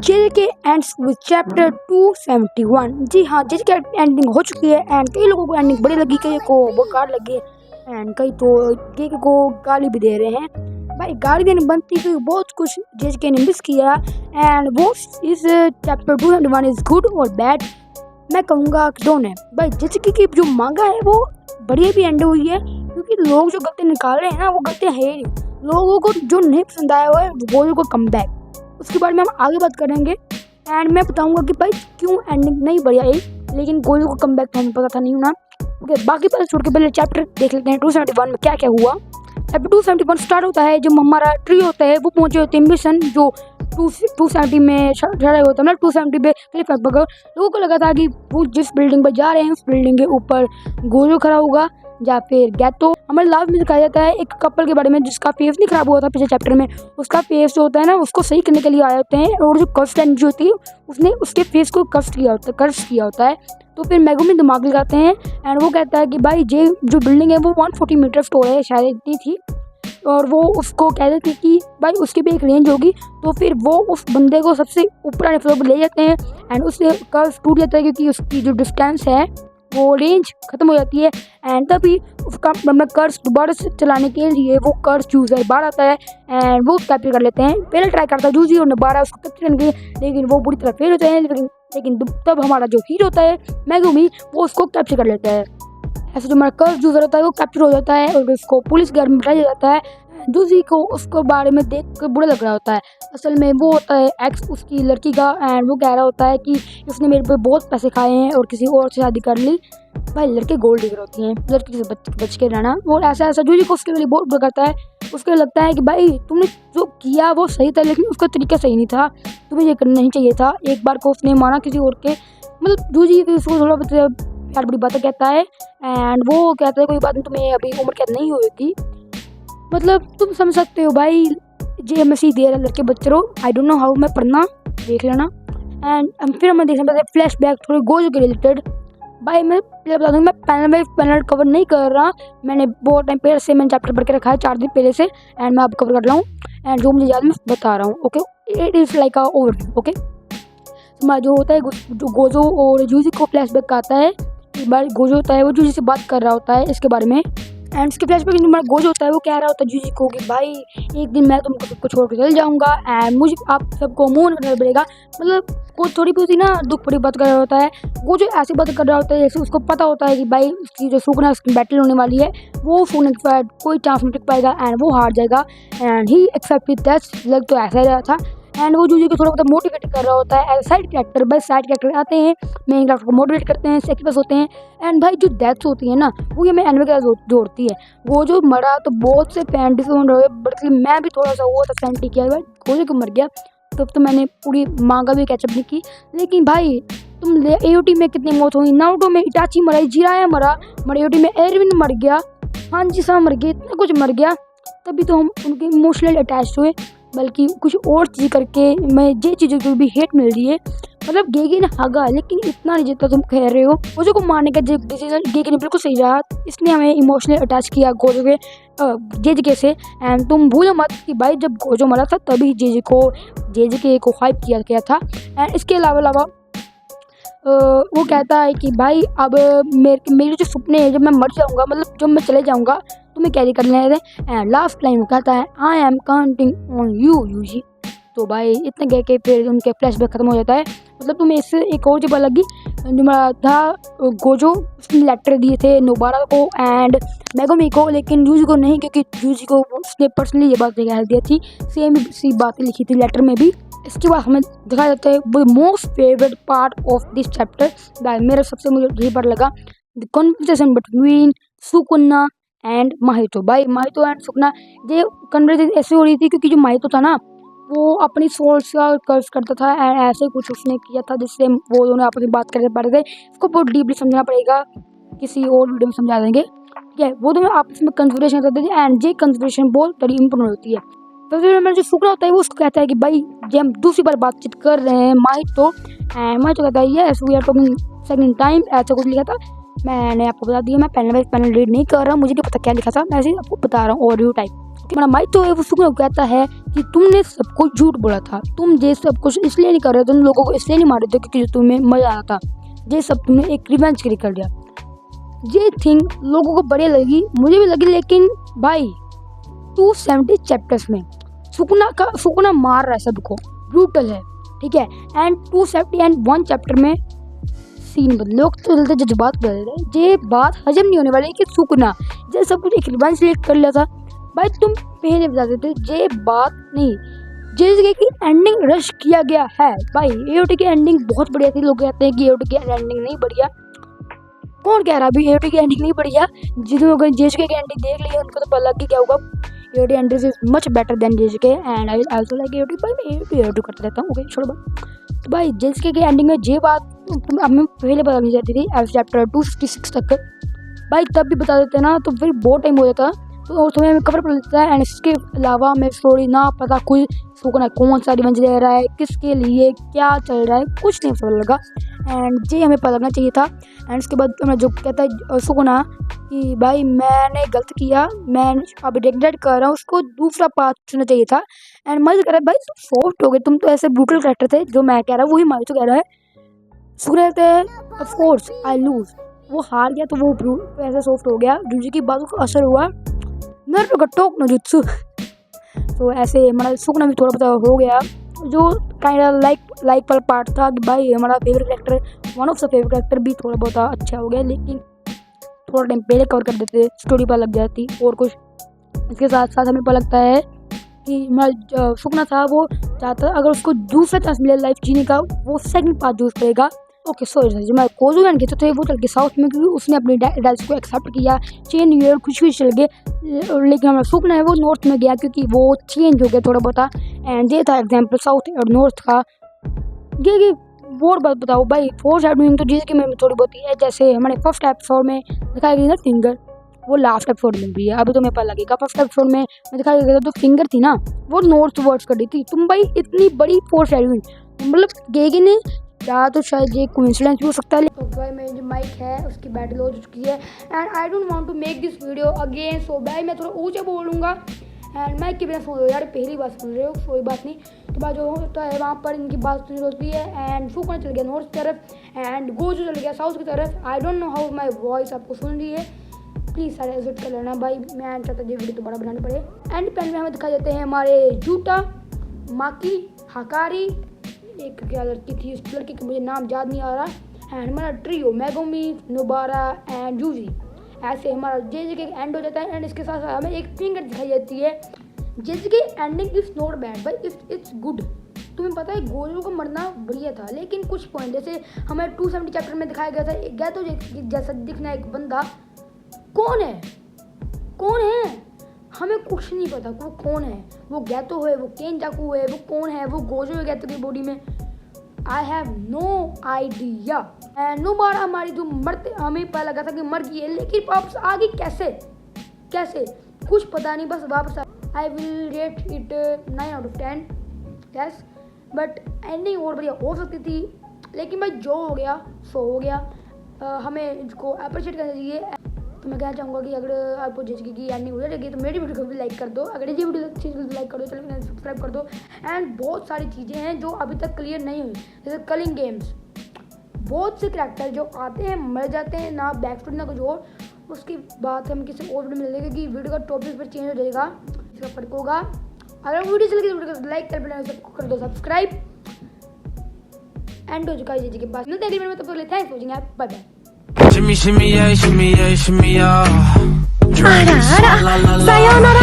JK ends with chapter 271। जी हाँ, जेके ending हो चुकी है एंड कई लोगों को एंडिंग बड़ी लगी, कई को बेकार लगी एंड कई तो जेके को गाली भी दे रहे हैं। भाई गाली देनी बनती क्योंकि बहुत कुछ जेके ने मिस किया एंड वो इस चैप्टर 271 इज़ गुड और बैड मैं कहूँगा कि दोनों है। भाई जेके की जो मांगा है वो बढ़िया भी एंड हुई है क्योंकि लोग जो गलती निकाल रहे हैं ना वो गलतियाँ है ही नहीं। लोगों को जो नहीं पसंद आया हुआ है वो को कम बैक उसके बारे में हम आगे बात करेंगे एंड मैं बताऊंगा कि भाई क्यों एंडिंग नहीं बढ़िया है, लेकिन गोलू को कम बैक था हमें पता था नहीं होना। ओके, बाकी बात छोड़ के पहले चैप्टर देख लेते हैं 271 में क्या क्या हुआ। चैप्टर 271 स्टार्ट होता है जब हमारा ट्री होता है वो पहुंचे होते हैं मिशन जो 270 में चढ़ा होता है ना 270 पे क्लिफ पकड़। लोगों को लगा था कि वो जिस बिल्डिंग पर जा रहे हैं उस बिल्डिंग के ऊपर गोलू खड़ा होगा या फिर गैतो। हमारे लास्ट में दिखाया जाता है एक कपल के बारे में जिसका फेस नहीं खराब हुआ था पिछले चैप्टर में, उसका फेस जो होता है ना उसको सही करने के लिए आए होते हैं और जो कर्स्ट एनर्जी होती है उसने उसके फेस को कर्स्ट किया होता है। तो फिर मेगुमी दिमाग लगाते हैं एंड वो कहता है कि भाई ये जो बिल्डिंग है वो 140 मीटर स्टोर है शायद इतनी थी, और वो उसको कह देती कि भाई उसकी भी एक रेंज होगी। तो फिर वो उस बंदे को सबसे ऊपर वाले फ्लोर पर ले जाते हैं एंड उससे कर्व टूट जाता है क्योंकि उसकी जो डिस्टेंस है वो रेंज खत्म हो जाती है एंड तभी उसका कर्स दोबारा से चलाने के लिए वो कर्स यूजर बाहर आता है एंड वो कैप्चर कर लेते हैं। पहले ट्राई करता है जूजी और दोबारा उसको कैप्चर करने के लिए, लेकिन वो बुरी तरह फेल होते हैं। लेकिन तब हमारा जो हीरो होता है मेगुमी वो उसको कैप्चर कर लेता है। ऐसे जो हमारा कर्स यूजर होता है वो कैप्चर हो जाता है और उसको पुलिस घर में भेजा जाता है। जूजी को उसको बारे में देख कर बुरा लग रहा होता है, असल में वो होता है एक्स उसकी लड़की का एंड वो कह रहा होता है कि उसने मेरे पे बहुत पैसे खाए हैं और किसी और से शादी कर ली। भाई लड़के गोल्ड डिगर होती हैं, लड़की से बच के रहना। वो ऐसा जूजी को उसके लिए बहुत बुरा करता है। उसको लगता है कि भाई तुमने जो किया वो सही था लेकिन उसका तरीका सही नहीं था, तुम्हें ये करना नहीं चाहिए था। एक बार को उसने माना किसी और के, मतलब जूजी उसको थोड़ा यार बड़ी बातें कहता है एंड वो कहता है कोई बात नहीं, तुम्हें अभी उम्र कैद नहीं हुई थी, मतलब तुम समझ सकते हो भाई जे मसीह दे रहा लड़के बच्चे रो। आई डोंट नो हाउ, मैं पढ़ना देख लेना एंड फिर हम देख सकते हैं फ्लैश बैक थोड़े गोजो के रिलेटेड। भाई मैं बता दूँ मैं पैनल कवर नहीं कर रहा, मैंने बहुत टाइम पहले से मैंने चैप्टर पढ़ के रखा है 4 दिन पहले से एंड मैं अब कवर कर रहा हूँ एंड जो मुझे याद मैं बता रहा हूँ। Okay, it is like a overview. Okay, जो होता है जो गोजो और जूजी को फ्लैश बैक आता है, एक बार गोजो होता है वो जूजी से बात कर रहा होता है इसके बारे में एंड उसके फ्लैशबैक में हमारा गोजो होता है वो कह रहा होता है जूजी को कि भाई एक दिन मैं तुमको सबको छोड़ कर चल जाऊंगा एंड मुझे आप सबको मूव करना पड़ेगा। मतलब वो थोड़ी बहुत ही ना दुख भरी बात कर रहा होता है। वो जो ऐसी बात कर रहा होता है जैसे उसको पता होता है कि भाई उसकी जो सूखना उसकी बैटल होने वाली है वो सूखने के बाद कोई चांस नहीं टिक पाएगा एंड वो हार जाएगा एंड ही एक्सेप्ट दैट। लग तो ऐसा ही रहा था एंड वो जूजी को थोड़ा बहुत मोटिवेट कर रहा होता है एज साइड कैरेक्टर। बस साइड कैरेक्टर आते हैं मेन कैरेक्टर को मोटिवेट करते हैं, सेक्रीफाइस होते हैं एंड भाई जो डेथ्स होती है ना वो ये मैं एनिमे के साथ जोड़ती है। वो जो मरा तो बहुत से फैन डिसअपॉइंट हुए, बट मैं भी थोड़ा सा वो था फैन किया भाई गोजो को मर गया तब तो मैंने पूरी मांगा भी कैचअप नहीं की। लेकिन भाई तुम एओटी में कितनी मौत हुई, नारुतो में इटाची मरा, जिराया मरा, हमारे एओटी में एरविन मर गया, हांजी सा मर गया, इतना कुछ मर गया, तभी तो हम उनके इमोशनली अटैच हुए। बल्कि कुछ और चीज़ करके मैं ये चीज़ों को भी हेट मिल रही है। मतलब गेगी ने हागा लेकिन इतना नहीं जितना तुम कह रहे हो। गोजो को मारने का डिसीजन गेगी ने बिल्कुल सही रहा, इसने हमें इमोशनली अटैच किया गोजो के जेजेके से एंड तुम भूलो मत कि भाई जब गोजो मरा था तभी जेजेके को हाइप किया गया था। एंड इसके अलावा वो कहता है कि भाई अब मेरे जो सपने हैं जब मैं मर जाऊँगा, मतलब जब मैं चले जाऊँगा तुम्हें कैरी कर लेने एंड लास्ट लाइन कहता है I am counting on you Yuji. तो भाई इतने कह के फिर उनके फ्लैशबैक खत्म हो जाता है। मतलब तुम्हें इससे एक और जगह लगी जो मेरा था गोजो उसने लेटर दिए थे नोबारा को एंड मेगुमी को, लेकिन जूजी को नहीं क्योंकि जूजी को उसने पर्सनली ये बात कह दी थी, सेम सी बातें लिखी थी लेटर में भी। इसके बाद हमें दिखाया जाता है वो most favourite part of this chapter. मेरा सबसे मुझे यही बार लगा the conversation between Sukuna and Mahito. भाई माहितो एंड सुकुना ये कन्वर्सेशन ऐसे हो रही थी क्योंकि जो माहितो था ना वो अपनी सोल्स का कर्ज करता था एंड ऐसे कुछ उसने किया था जिससे वो दोनों आपस में बात करते पा रहे थे। इसको बहुत डीपली समझना पड़ेगा, किसी और वीडियो में समझा देंगे। ठीक है, वो दोनों आपस में कंसिडरेशन करते थे एंड ये कंसिडरेशन बहुत बड़ी इंपॉर्टेंट होती है। तो फिर मेरा जो सुकुना होता है वो उसको कहता है कि भाई जब हम दूसरी बार बातचीत कर रहे हैं माहितो कहता है yes we are talking second time, ऐसा कुछ लिखा था। मैंने आपको बता दिया मैं पैनल रीड नहीं कर रहा हूँ, मुझे नहीं पता क्या लिखा था, मैं ऐसे आपको बता रहा हूँ ओवरव्यू टाइप। हमारा माइक तो है वो सुकुना को कहता है कि तुमने सब कुछ झूठ बोला था, तुम ये सब कुछ इसलिए नहीं कर रहे थे, तुम लोगों को इसलिए नहीं मार रहे थे क्योंकि तुम्हें मजा आ रहा था, ये सब तुमने एक रिवेंज के लिए कर लिया। ये थिंग लोगों को बढ़िया लगी, मुझे भी लगी, लेकिन भाई 270 चैप्टर्स में सुकुना मार रहा है सबको, ब्रूटल है, ठीक है। एंड 271 चैप्टर में सीन बदले, लोग तो चलते जज्बात बदल रहे, ये बात हजम नहीं होने वाली कि सुकुना ये सब कुछ एक रिवेंज से कर लिया था। भाई तुम पहले बता देते, ये बात नहीं, जिस जगह की एंडिंग रश किया गया है। भाई एओटी की एंडिंग बहुत बढ़िया थी, लोग कहते हैं कि एओटी की एंडिंग नहीं बढ़िया, कौन कह रहा अभी एओटी की एंडिंग नहीं बढ़िया? जिन लोगों ने जेएसके की एंडिंग देख ली है उनको तो पता लग गया क्या होगा। AOT ending is much better than JSK and I also like AOT. भाई मैं एओटी करता रहता हूँ, ओके छोड़ो। तो भाई जेएसके की एंडिंग में ये बात हमें पहले पता नहीं जाती थी, चैप्टर 256 तक। भाई तब भी बता देते ना तो फिर बहुत टाइम हो जाता, तो और तुम्हें हमें कवर पड़ जाता है। एंड इसके अलावा हमें स्टोरी ना पता कुछ सुकुना कौन सा रिवेंज ले रहा है, किसके लिए क्या चल रहा है, कुछ नहीं पता लगा। एंड ये हमें पता लगना चाहिए था। एंड इसके बाद हमें जो कहता है सुकुना कि भाई मैंने गलत किया, मैं अब रिग्रेट कर रहा हूँ, उसको दूसरा पाथ चुनना चाहिए था। एंड मजा कर रहा है भाई तुम सॉफ्ट हो गए, तुम तो ऐसे ब्रूटल कैरेक्टर थे, जो मैं कह रहा हूँ वही माई तो कह रहा है। सुकुना कहते हैं ऑफ कोर्स आई लूज, वो हार गया तो वो ऐसे सॉफ्ट हो गया, जुजी की बातों का असर हुआ, नर्व का टोक न जुत्सु। तो ऐसे हमारा सुकुना भी थोड़ा बहुत हो गया, जो काइंड लाइक वाला पार्ट था कि भाई हमारा favourite character, one of the favourite character भी थोड़ा बहुत अच्छा हो गया, लेकिन थोड़ा टाइम पहले कवर कर देते स्टोरी पर लग जाती और कुछ। इसके साथ साथ हमें पता लगता है कि हमारा सुकुना था वो चाहता अगर उसको दूसरा चांस मिले लाइफ जीने का, वो सेकंड पार्ट यूज़ करेगा। ओके सॉरी जो मैं कोजुगन के थे वो चल के साउथ में, क्योंकि उसने अपनी डैड को एक्सेप्ट किया, चेंज हुए और खुश भी चल गए। लेकिन हमारा सुकुना है वो नॉर्थ में गया क्योंकि वो चेंज हो गया थोड़ा बहुत। एंड ये था एग्जाम्पल साउथ और नॉर्थ का। ये और बात बताओ भाई, फोर्स एडमिंग तो जिसके में थोड़ी बहुत है, जैसे हमारे फर्स्ट एपिसोड में दिखाई गई ना फिंगर, वो लास्ट एपिसोड में भी है, अभी तुम्हें पता लगेगा। फर्स्ट एपिसोड में दिखाई गया तो फिंगर थी ना वो नॉर्थ वर्ड्स कर रही थी। तुम भाई इतनी बड़ी फोर्स एडमिंग, मतलब गेगी ने या तो शायद ये कोइंसिडेंस भी हो सकता है। तो भाई मेरी जो माइक है उसकी बैटरी लो हो चुकी है and I don't want to make this video again, so भाई मैं थोड़ा ऊंचा बोलूँगा एंड माइक के बिना सुन रहे हो यार, पहली बात सुन रहे हो, कोई बात नहीं। तो बात जो होता है वहाँ पर इनकी बात सुनी होती है। एंड सुकुना चल गया नॉर्थ की तरफ एंड गोजू चल गया साउथ की तरफ। I don't know how my voice आपको सुन रही है, प्लीज़ सारे एग्जिट कर लेना भाई, मैं चाहता ये वीडियो दोबारा बनाने पड़े। एंड पेन में हमें दिखाई देते हैं हमारे जूटा, माकी, हाकारी, एक क्या लड़की थी, उस लड़की का मुझे नाम याद नहीं आ रहा। एंड हमारा ट्रियो मेगुमी, नोबारा एंड जूजी, ऐसे हमारा जेजे के एंड हो जाता है। एंड इसके साथ साथ हमें एक फिंगर दिखाई जाती है। जेजे की एंडिंग इज नॉट बैड भाई, इट्स गुड। तुम्हें पता है गोजू को मरना बढ़िया था, लेकिन कुछ पॉइंट जैसे हमें 270 चैप्टर में दिखाया गया था, गया तो जैसा दिखना एक बंदा, कौन है हमें कुछ नहीं पता वो कौन है, वो गैतो है, वो केनजाकू है, वो कौन है, वो गोजो है गैतो की बॉडी में, I have no idea. And Nobara हमारी जो मरते हमें पता लगा था कि मर गई है, लेकिन वापस आ गई कैसे कुछ पता नहीं, बस वापस I will rate it 9 out of 10 yes. But ending और बढ़िया हो सकती थी, लेकिन भाई जो हो गया सो हो गया, हमें इसको अप्रिशिएट करना चाहिए। तो मैं कहना चाहूँगा कि अगर आपको जेएसके की एंडिंग हो जाएगी तो मेरी वीडियो को भी लाइक कर दो, अगर ये वीडियो अच्छी तो लाइक कर दो, चैनल सब्सक्राइब कर दो। एंड बहुत सारी चीज़ें हैं जो अभी तक क्लियर नहीं हुई, जैसे कलिंग गेम्स, बहुत से करैक्टर जो आते हैं मर जाते हैं, ना बैक स्टोरी ना कुछ और, उसकी बात हम किसी और वीडियो में मिलेगी कि वीडियो का टॉपिक पर चेंज हो जाएगा, इसका फर्क होगा। अगर वीडियो चल गई तो वीडियो को लाइक कर दो, सब्सक्राइब एंड हो चुका है जेएसके के पास। मिलते हैं अगली वीडियो में, तब तक के लिए thanks for watching, bye bye. Shimmy, shimmy, yeah, shimmy, yeah, shimmy, yeah. Ara, ara, sayonara.